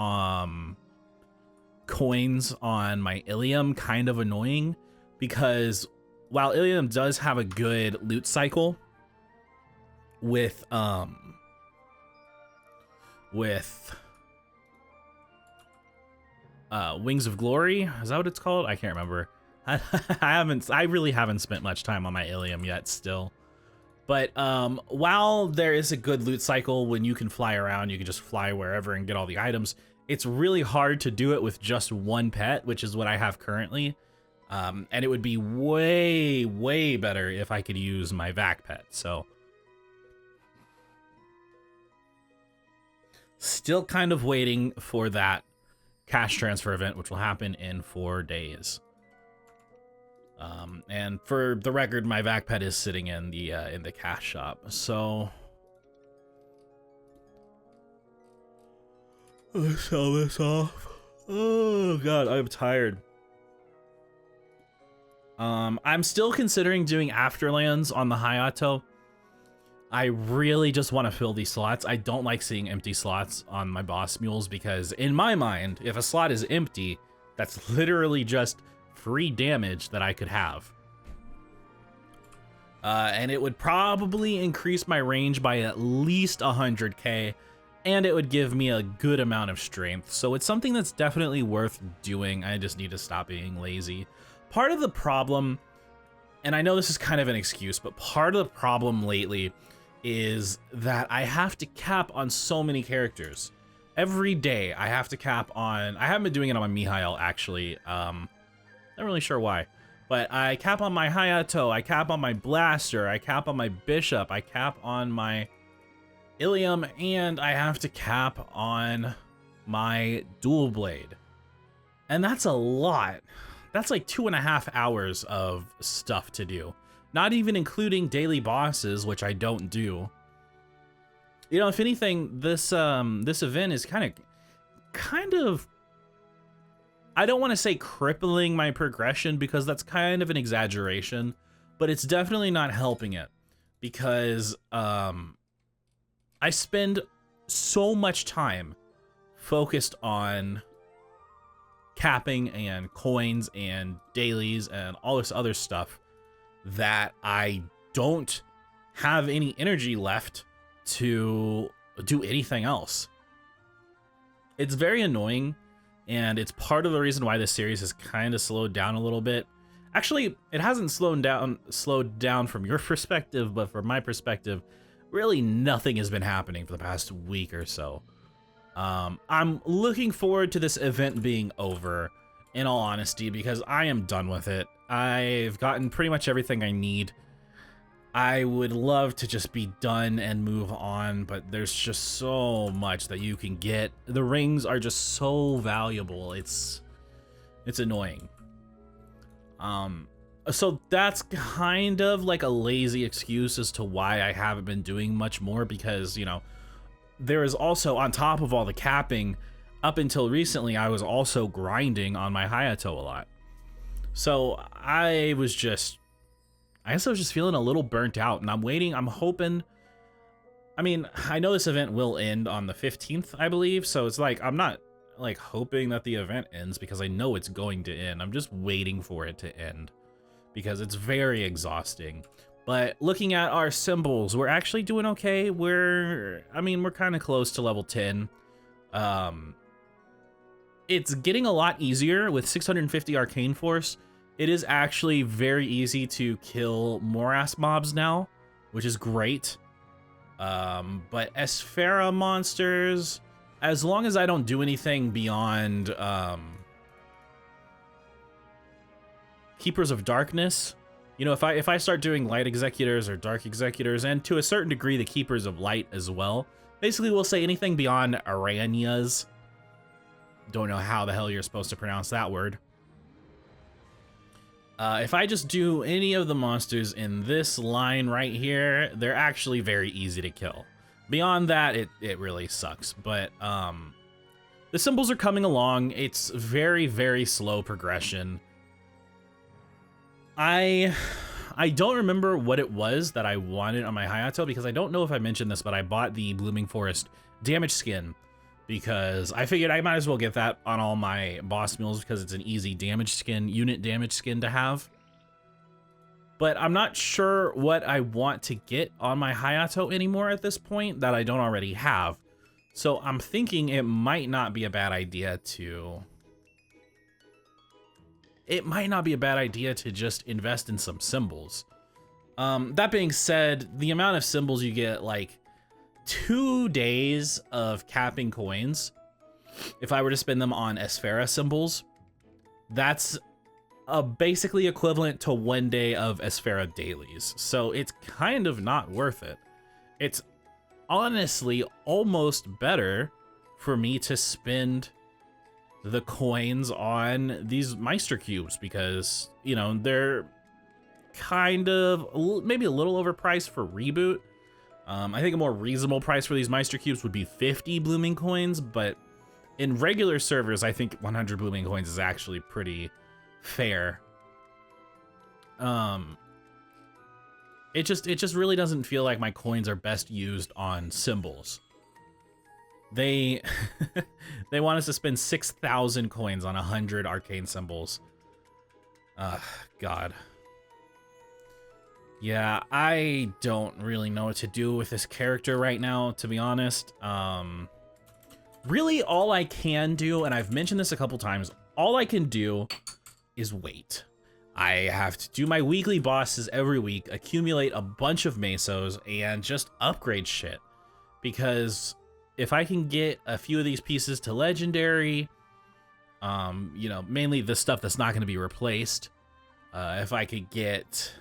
coins on my Ilium kind of annoying, because while Ilium does have a good loot cycle with Wings of Glory, is that what it's called? I can't remember. I really haven't spent much time on my Ilium yet still. But while there is a good loot cycle when you can fly around, you can just fly wherever and get all the items, it's really hard to do it with just one pet, which is what I have currently. And it would be way, way better if I could use my vac pet. So still kind of waiting for that cash transfer event, which will happen in 4 days. And for the record, my vac pet is sitting in the cash shop. So let's sell this off. Oh god, I'm tired. I'm still considering doing Afterlands on the Hayato. I really just want to fill these slots. I don't like seeing empty slots on my boss mules because in my mind, if a slot is empty, that's literally just free damage that I could have. And it would probably increase my range by at least 100k, and it would give me a good amount of strength. So it's something that's definitely worth doing. I just need to stop being lazy. Part of the problem, and I know this is kind of an excuse, but part of the problem lately is that I have to cap on so many characters. Every day I have to cap on, I haven't been doing it on my Mihail actually, not really sure why, but I cap on my Hayato, I cap on my Blaster, I cap on my Bishop, I cap on my Ilium, and I have to cap on my Dual Blade. And that's a lot. That's like 2.5 hours of stuff to do. Not even including daily bosses, which I don't do. You know, if anything, this event is kind of, I don't want to say crippling my progression because that's kind of an exaggeration, but it's definitely not helping it because I spend so much time focused on capping and coins and dailies and all this other stuff that I don't have any energy left to do anything else. It's very annoying, and it's part of the reason why this series has kind of slowed down a little bit. Actually, it hasn't slowed down from your perspective, but from my perspective, really nothing has been happening for the past week or so. I'm looking forward to this event being over, in all honesty, because I am done with it. I've gotten pretty much everything I need. I would love to just be done and move on, but there's just so much that you can get. The rings are just so valuable. It's annoying. So that's kind of like a lazy excuse as to why I haven't been doing much more, because, you know, there is also, on top of all the capping, up until recently, I was also grinding on my Hayato a lot. So I guess I was just feeling a little burnt out, and I'm hoping, I mean, I know this event will end on the 15th, I believe, so it's like, I'm not like hoping that the event ends because I know it's going to end. I'm just waiting for it to end because it's very exhausting. But looking at our symbols, we're actually doing okay. We're kind of close to level 10. It's getting a lot easier with 650 Arcane Force. It is actually very easy to kill Morass mobs now, which is great. But Esfera monsters, as long as I don't do anything beyond Keepers of Darkness, you know, if I start doing Light Executors or Dark Executors, and to a certain degree the Keepers of Light as well, basically we'll say anything beyond Aranyas. Don't know how the hell you're supposed to pronounce that word. If I just do any of the monsters in this line right here, they're actually very easy to kill. Beyond that, it really sucks. But the symbols are coming along. It's very, very slow progression. I don't remember what it was that I wanted on my Hayato, because I don't know if I mentioned this, but I bought the Blooming Forest damage skin because I figured I might as well get that on all my boss mules because it's an easy damage skin, unit damage skin to have. But I'm not sure what I want to get on my Hayato anymore at this point that I don't already have. So I'm thinking it might not be a bad idea to... It might not be a bad idea to just invest in some symbols. That being said, the amount of symbols you get, like 2 days of capping coins, if I were to spend them on Esfera symbols, that's basically equivalent to 1 day of Esfera dailies. So it's kind of not worth it. It's honestly almost better for me to spend the coins on these Meister cubes because, you know, they're kind of maybe a little overpriced for Reboot. I think a more reasonable price for these Meister cubes would be 50 blooming coins, but in regular servers, I think 100 blooming coins is actually pretty fair. It just really doesn't feel like my coins are best used on symbols. They they want us to spend 6,000 coins on 100 arcane symbols. God. Yeah, I don't really know what to do with this character right now, to be honest. Really all I can do, and I've mentioned this a couple times, all I can do is wait. I have to do my weekly bosses every week, accumulate a bunch of mesos, and just upgrade shit. Because if I can get a few of these pieces to legendary, you know, mainly the stuff that's not going to be replaced. If I could get,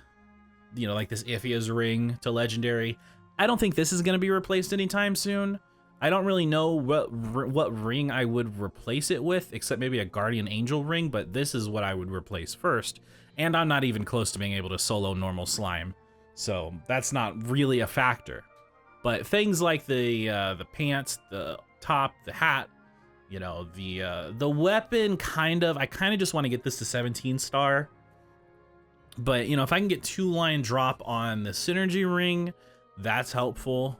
you know, like this Iphia's ring to legendary, I don't think this is going to be replaced anytime soon. I don't really know what ring I would replace it with, except maybe a Guardian Angel ring, but this is what I would replace first. And I'm not even close to being able to solo normal slime, so that's not really a factor. But things like the pants, the top, the hat, you know, the weapon, I kind of just want to get this to 17 star. But, you know, if I can get 2-line drop on the synergy ring, that's helpful.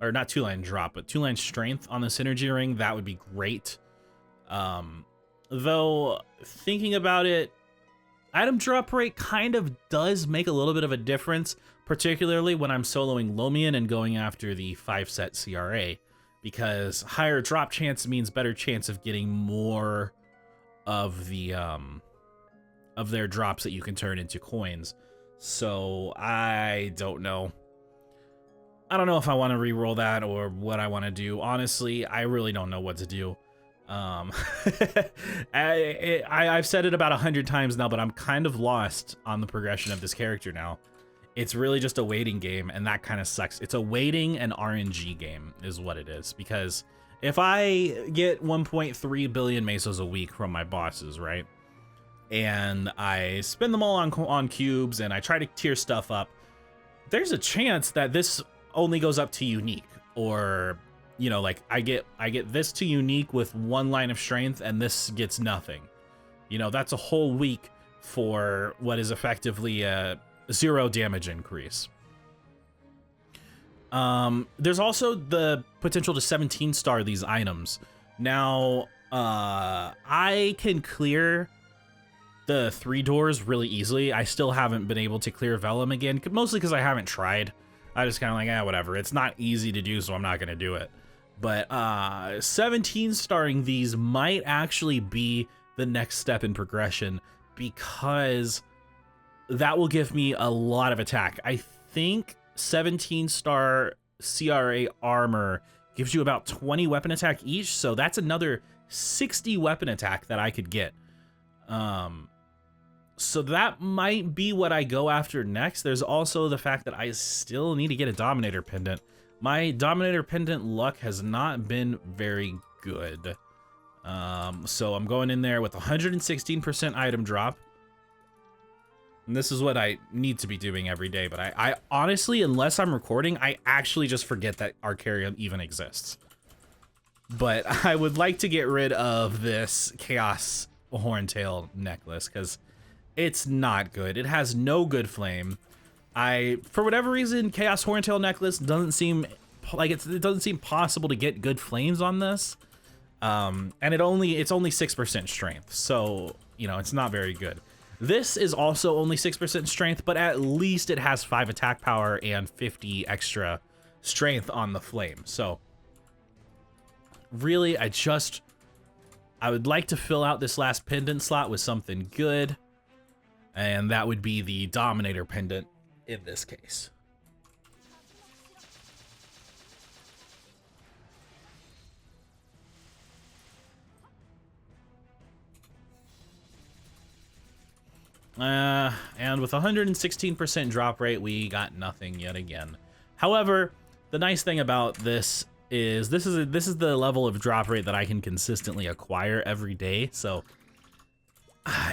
Or not 2-line drop, but 2-line strength on the synergy ring, that would be great. Though, thinking about it, item drop rate kind of does make a little bit of a difference, particularly when I'm soloing Lomian and going after the 5-set CRA, because higher drop chance means better chance of getting more of the of their drops that you can turn into coins. So I don't know. I don't know if I want to re-roll that or what I want to do. Honestly, I really don't know what to do. I've said it about 100 times now, but I'm kind of lost on the progression of this character now. It's really just a waiting game, and that kind of sucks. It's a waiting and RNG game is what it is, because if I get 1.3 billion mesos a week from my bosses, right, and I spend them all on cubes and I try to tier stuff up, there's a chance that this only goes up to unique, or, you know, like I get this to unique with 1 line of strength and this gets nothing. You know, that's a whole week for what is effectively a 0 damage increase. There's also the potential to 17 star these items. Now, I can clear the 3 doors really easily. I still haven't been able to clear Vellum again, mostly because I haven't tried. I just kind of like, whatever. It's not easy to do, so I'm not going to do it. But 17 starring these might actually be the next step in progression, because that will give me a lot of attack. I think 17 star CRA armor gives you about 20 weapon attack each, so that's another 60 weapon attack that I could get. So that might be what I go after next. There's also the fact that I still need to get a Dominator Pendant. My Dominator Pendant luck has not been very good. So I'm going in there with 116% item drop. And this is what I need to be doing every day, but I honestly, unless I'm recording, I actually just forget that Arcarium even exists. But I would like to get rid of this Chaos Horntail necklace because it's not good. It has no good flame. For whatever reason, Chaos Horntail necklace doesn't seem like it doesn't seem possible to get good flames on this. And it's only 6% strength, so you know it's not very good. This is also only 6% strength, but at least it has 5 attack power and 50 extra strength on the flame. So really, I would like to fill out this last pendant slot with something good, and that would be the Dominator Pendant in this case. And with 116% drop rate, we got nothing yet again. However, the nice thing about this is this is the level of drop rate that I can consistently acquire every day. So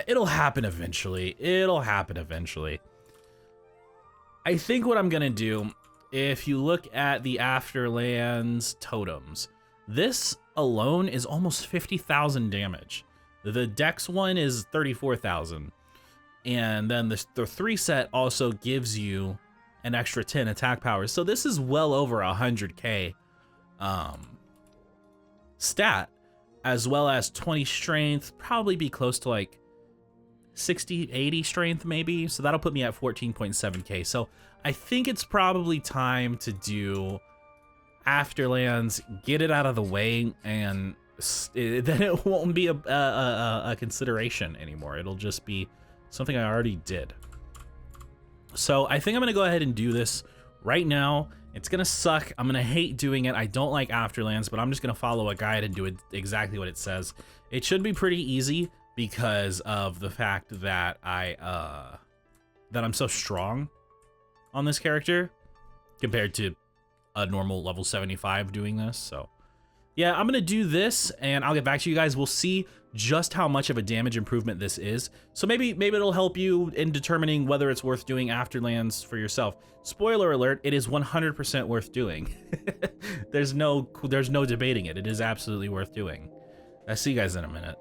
it'll happen eventually. It'll happen eventually. I think what I'm gonna do, if you look at the Afterlands totems, this alone is almost 50,000 damage. The Dex one is 34,000. And then the 3 set also gives you an extra 10 attack power. So this is well over 100k stat, as well as 20 strength, probably be close to like 60, 80 strength maybe. So that'll put me at 14.7k. So I think it's probably time to do Afterlands, get it out of the way, and then it won't be a consideration anymore. It'll just be something I already did. So I think I'm gonna go ahead and do this right now. It's gonna suck. I'm gonna hate doing it. I don't like Afterlands, but I'm just gonna follow a guide and do it exactly what it says. It should be pretty easy because of the fact that I'm so strong on this character compared to a normal level 75 doing this. So yeah, I'm gonna do this and I'll get back to you guys. We'll see just how much of a damage improvement this is. So maybe it'll help you in determining whether it's worth doing Afterlands for yourself. Spoiler alert, it is 100% worth doing. There's no debating it. It is absolutely worth doing. I'll see you guys in a minute.